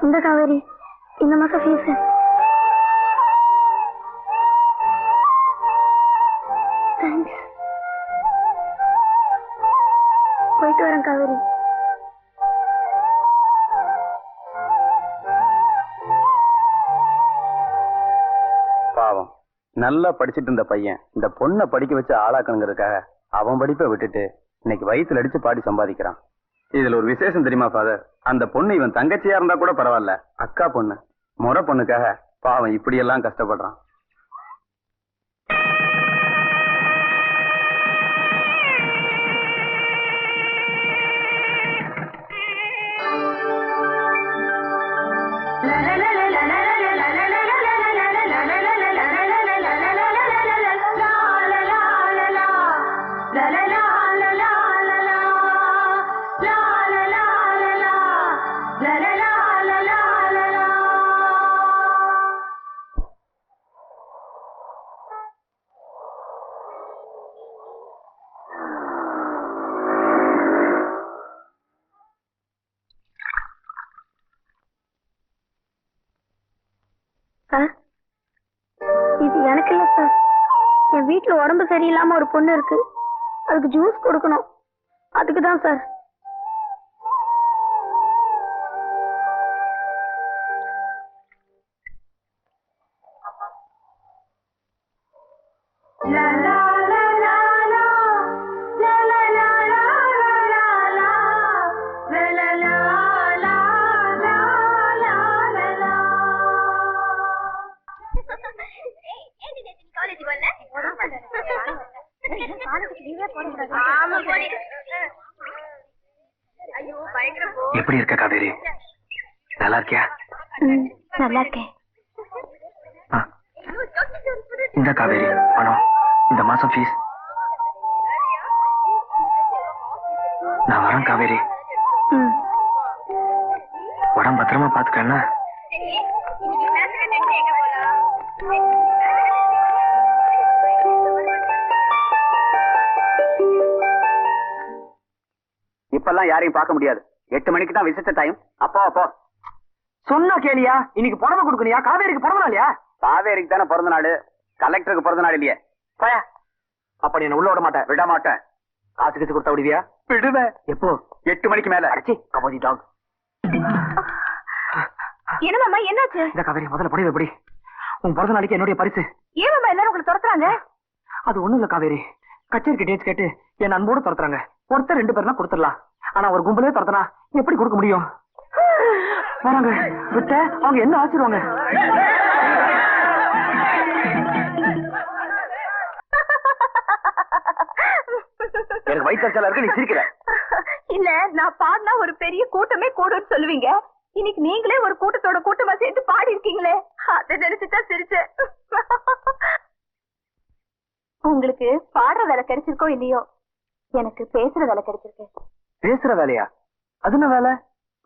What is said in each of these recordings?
இந்த காவேரி இந்த மாசம் ஃபீஸ். போயிட்டு வரேன் காவேரி. பாவம், நல்லா படிச்சுட்டு இருந்த பையன் இந்த பொண்ணை படிக்க வச்சு ஆளாக்கணுங்கிறதுக்காக அவன் படிப்பை விட்டுட்டு இன்னைக்கு வயிற்றுல அடிச்சு பாடி சம்பாதிக்கிறான். இதுல ஒரு விசேஷம் தெரியுமா ஃபாதர்? அந்த பொண்ணு இவன் தங்கச்சியா இருந்தா கூட பரவாயில்ல, அக்கா பொண்ணு, முறை பொண்ணுக்காக பாவம் இப்படியெல்லாம் கஷ்டப்படுறான். சார், இது எனக்கு இல்ல சார். என் வீட்டுல உடம்பு சரியில்லாம ஒரு பொண்ணு இருக்கு, அதுக்கு ஜூஸ் கொடுக்கணும், அதுக்கு தான் சார். எப்படி இருக்க காவேரி? நல்லா இருக்கியா? நல்லா இருக்கேன். இந்த காவேரி பணம், இந்த மாசம் ஃபீஸ். நான் வரேன் காவேரி. உடம்பு பத்திரமா பாத்துக்கன்னா. இப்பெல்லாம் யாரையும் பார்க்க முடியாது. 8 மணிக்கு தான் விசிட்ட டைம். அப்போ சொன்னா கேளியா? இன்னைக்கு பிறந்த கொடுக்கணியா? காவேரிக்கு பிறந்த நாளியா? காவேரிக்கு தானே பிறந்த நாடு, கலெக்டருக்கு பிறந்த நாள் இல்லையே. அப்ப நீ உள்ள விட மாட்டேன். விட மாட்டேன். காசு கீசு கொடுத்தா விடுவியா? விடுவேன். எப்போ? 8 மணிக்கு மேல. அடிச்சி கபோதி டாக். என்ன மாமா, என்னாச்சு? இந்த காவேரி முதல்ல படி எப்படி? உன் பிறந்த நாளைக்கு என்னுடைய பரிசு. ஏன் மாமா எல்லாரும் உங்களுக்கு துரத்துறாங்க? அது ஒண்ணும் இல்ல காவேரி, கச்சேரிக்கு டேட்ஸ் கேட்டு என் அன்போடு துரத்துறாங்க. ஒருத்தர் 2 பேர்னா கொடுத்துடலாம், ஆனா ஒரு கும்பலே துரத்துனா எப்படி கொடுக்க முடியும்? வராங்க விட்ட அவங்க என்ன ஆசிடுவாங்க? எனக்கு வயிற்றுச்சலா இருக்கு, நீ சிரிக்கிற. இல்ல, நான் பாடினா ஒரு பெரிய கூட்டமே கூடுன்னு சொல்லுவீங்க. இன்னைக்கு நீங்களே ஒரு கூட்டத்தோட கூட்டமா சேர்த்து பாடி இருக்கீங்களே, அதை நினைச்சுட்டா சிரிச்சேன். உங்களுக்கு பாடுற வேலை கிடைச்சிருக்கோ இல்லையோ, எனக்கு பேசுற வேலை கிடைச்சிருக்கு. பேசுற வேலையா? அது என்ன வேலை?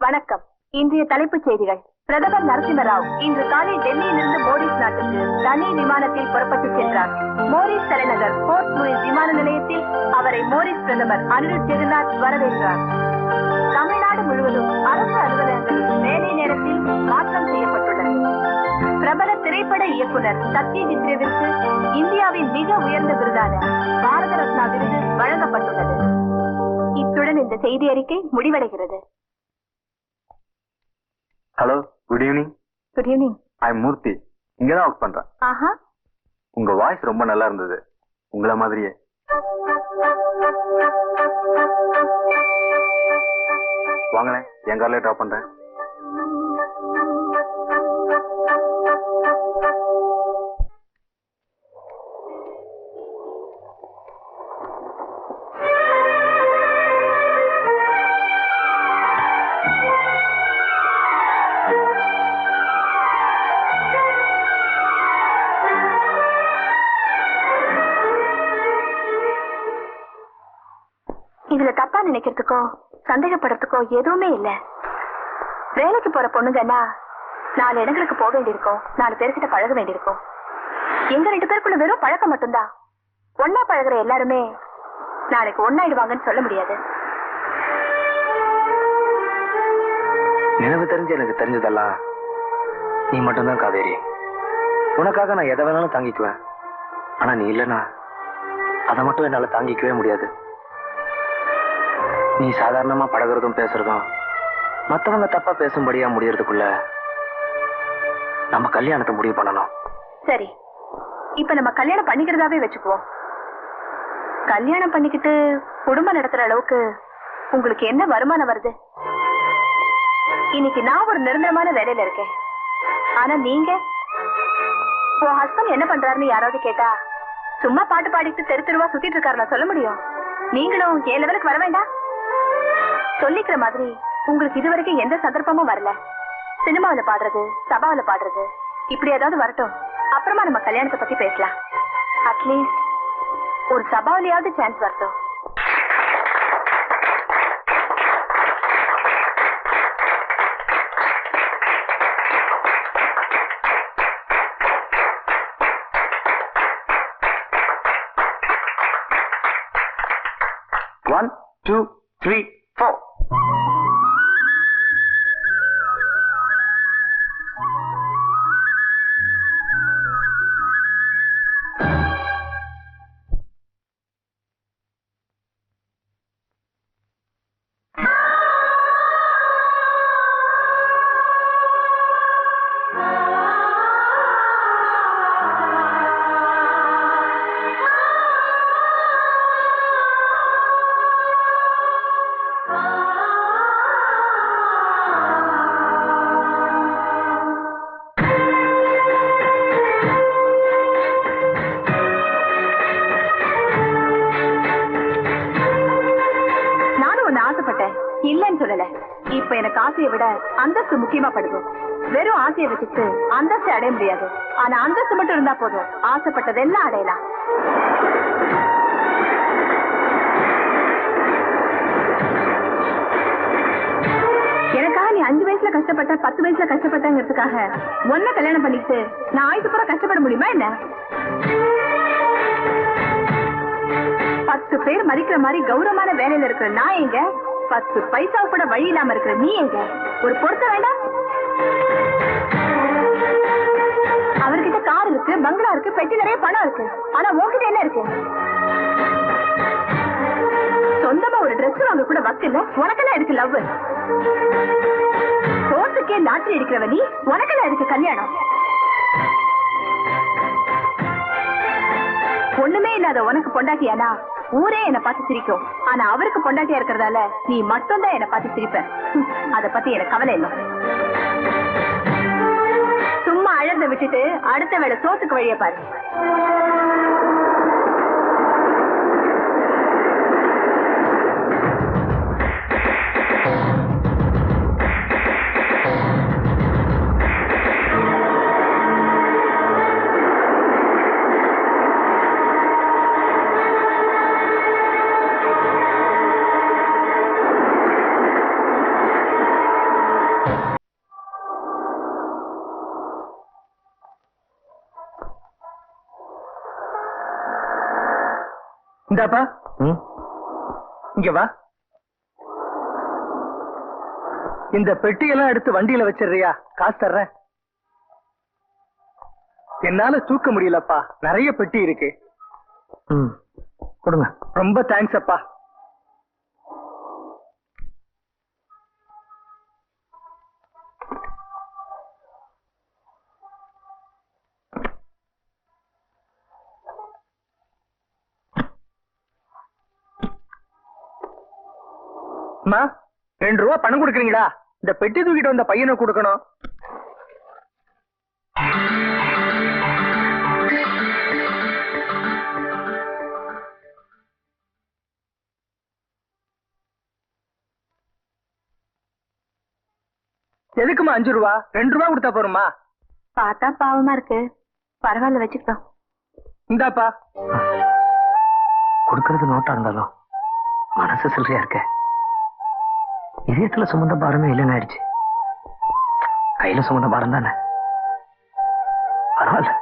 வணக்கம். இன்றைய தலைப்புச் செய்திகள். பிரதமர் நரசிம்ம ராவ் இன்று காலை டெல்லியிலிருந்து மோரிஸ் நாட்டுக்கு தனி விமானத்தில் புறப்பட்டு சென்றார். மோரிஸ் தலைநகர் போர்ட் லூயிஸ் விமான நிலையத்தில் அவரை மோரிஸ் பிரதமர் அனிருத் ஜெகநாத் வரவேற்றார். தமிழ்நாடு முழுவதும் அரசு அலுவலகங்களில் வேலை நேரத்தில் மாற்றம் செய்யப்பட்டுள்ளது. பிரபல திரைப்பட இயக்குனர் சத்யஜித்ரேவிற்கு இந்தியாவின் மிக உயர்ந்த விருதான பாரத ரத்னா விருது வழங்கப்பட்டுள்ளது. இத்துடன் இந்த செய்தி அறிக்கை முடிவடைகிறது. Hello, good evening. Good evening. I am Murthy, இங்கதான் ஒர்க் பண்றேன். ஆஹா, உங்க வாய்ஸ் ரொம்ப நல்லா இருந்தது, உங்கள மாதிரியே. வாங்களேன், என் கார்லயே டிராப் பண்றேன். இதுல தப்பா நினைக்கிறதுக்கோ சந்தேகப்படுறதுக்கோ எதுவுமே இல்ல. வேலைக்கு போற பொண்ணுங்கன்னா 4 இடங்களுக்கு போக வேண்டியிருக்கும், 4 பேர்கிட்ட பழக வேண்டியிருக்கும். எங்க 2 பேருக்குள்ள வெறும் பழக்கம் மட்டும்தான். ஒன்னா பழகுற எல்லாருமே நாளைக்கு ஒன்னாயிடுவாங்கன்னு சொல்ல முடியாது. நினைவு தெரிஞ்சு எனக்கு தெரிஞ்சதெல்லாம் நீ மட்டும்தான் காவேரி. உனக்காக நான் எதை வேணாலும் தாங்கிக்குவேன். ஆனா நீ இல்லைன்னா அதை மட்டும் என்னால தாங்கிக்கவே முடியாது. நீ சாதாரணமா பழகுறதும் பேசுறதும் மத்தவங்க தப்பா பேசும்படியா முடியறதுக்குள்ள நம்ம கல்யாணத்தை முடிவு பண்ணணும். சரி, இப்ப நம்ம கல்யாணம் பண்ணிக்கிறதாவே வச்சுக்குவோம். கல்யாணம் பண்ணிக்கிட்டு குடும்பம் நடத்துற அளவுக்கு உங்களுக்கு என்ன வருமானம் வருது? இன்னைக்கு நான் ஒரு நிரந்தரமான வேலையில இருக்கேன். ஆனா நீங்க, உன் ஹஸ்பண்ட் என்ன பண்றாருன்னு யாராவது கேட்டா சும்மா பாட்டு பாடிட்டு தெரு தெருவா சுத்திட்டு இருக்காருல சொல்ல முடியும். நீங்களும் ஏ லெவலுக்கு வர வேண்டாம். சொல்லிக்கிற மாதிரி உங்களுக்கு இதுவரைக்கும் எந்த சந்தர்ப்பமும் வரல. சினிமாவில பாடுறது, சபாவில பாடுறது, இப்படி ஏதாவது வரட்டும், அப்புறமா நம்ம கல்யாணத்தை பத்தி பேசலாம். அட்லீஸ்ட் ஒரு சபாவிலையாவது சான்ஸ் வரட்டும். One, two, three, four. இல்லன்னு சொல்லல. இப்ப எனக்கு ஆசையை விட அந்தஸ்து முக்கியமா படுது. வெறும் ஆசையை வச்சுட்டு அந்தஸ்து அடைய முடியாது. ஆனா அந்தஸ்து மட்டும் இருந்தா போதும், ஆசைப்பட்டதெல்லாம் அடையலாம். எனக்காக நீ 5 வயசுல கஷ்டப்பட்ட, 10 வயசுல கஷ்டப்பட்டங்கிறதுக்காக ஒன்ன கல்யாணம் பண்ணிட்டு நான் ஆயுசு பூரா கஷ்டப்பட முடியுமா என்ன? 10 பேர் மதிக்கிற மாதிரி கௌரவமான வேலையில இருக்கிற நான் எங்க? 10 பைசா கூட வழி இல்லாம இருக்கிற நீ எங்க? ஒரு பொறுத்த வேண்டாம். அவர்கிட்ட கார் இருக்கு, பங்களா இருக்கு, பெட்டி நிறைய பணம் இருக்கு. ஆனா உன்கிட்ட என்ன இருக்கு? சொந்தமா ஒரு ட்ரெஸ் வாங்க கூட வக்கு இல்ல. உனக்கெல்லாம் இருக்கு லவ். சோத்துக்கே லாட்டரி அடிக்கிறவ நீ, உனக்கெல்லாம் இருக்கு கல்யாணம். ஒண்ணுமே இல்லாத உனக்கு பொண்டாட்டியானா ஊரே என்ன பார்த்து சிரிக்கும். ஆனா அவருக்கு பொண்டாட்டியா இருக்கிறதால நீ மட்டும் தான் என்ன பார்த்து சிரிப்ப. அத பத்தி எனக்கு கவலை இல்லை. சும்மா அழறத விட்டுட்டு அடுத்த வேளை சோத்துக்கு வழிய பாரு. இந்தாப்பா, இங்க வா. இந்த பெட்டியெல்லாம் எடுத்து வண்டியில வச்சிடுறியா? காசு தர்றேன். என்னால தூக்க முடியலப்பா, நிறைய பெட்டி இருக்கு. கொடுங்க. ரொம்ப தேங்க்ஸ் அப்பா. அம்மா, 2 ரூபா பணம் கொடுக்குறீங்களா? இந்த பெட்டி தூக்கிட்டு வந்த பையனை கொடுக்கணும். எதுக்குமா 5 ரூபா? 2 ரூபா கொடுத்தா போருமா? பார்த்தா பாவமா இருக்கு, பரவாயில்ல வச்சுக்கிட்டோம். இந்தாப்பா. கொடுக்கறது நோட்டா இருந்தாலும் மனசு சில்லறையா இருக்க. இதயத்துல சுமந்த பாரமே இல்லைன்னு ஆயிடுச்சு. கையில சுமந்த பாரம் தானே, பரவாயில்ல.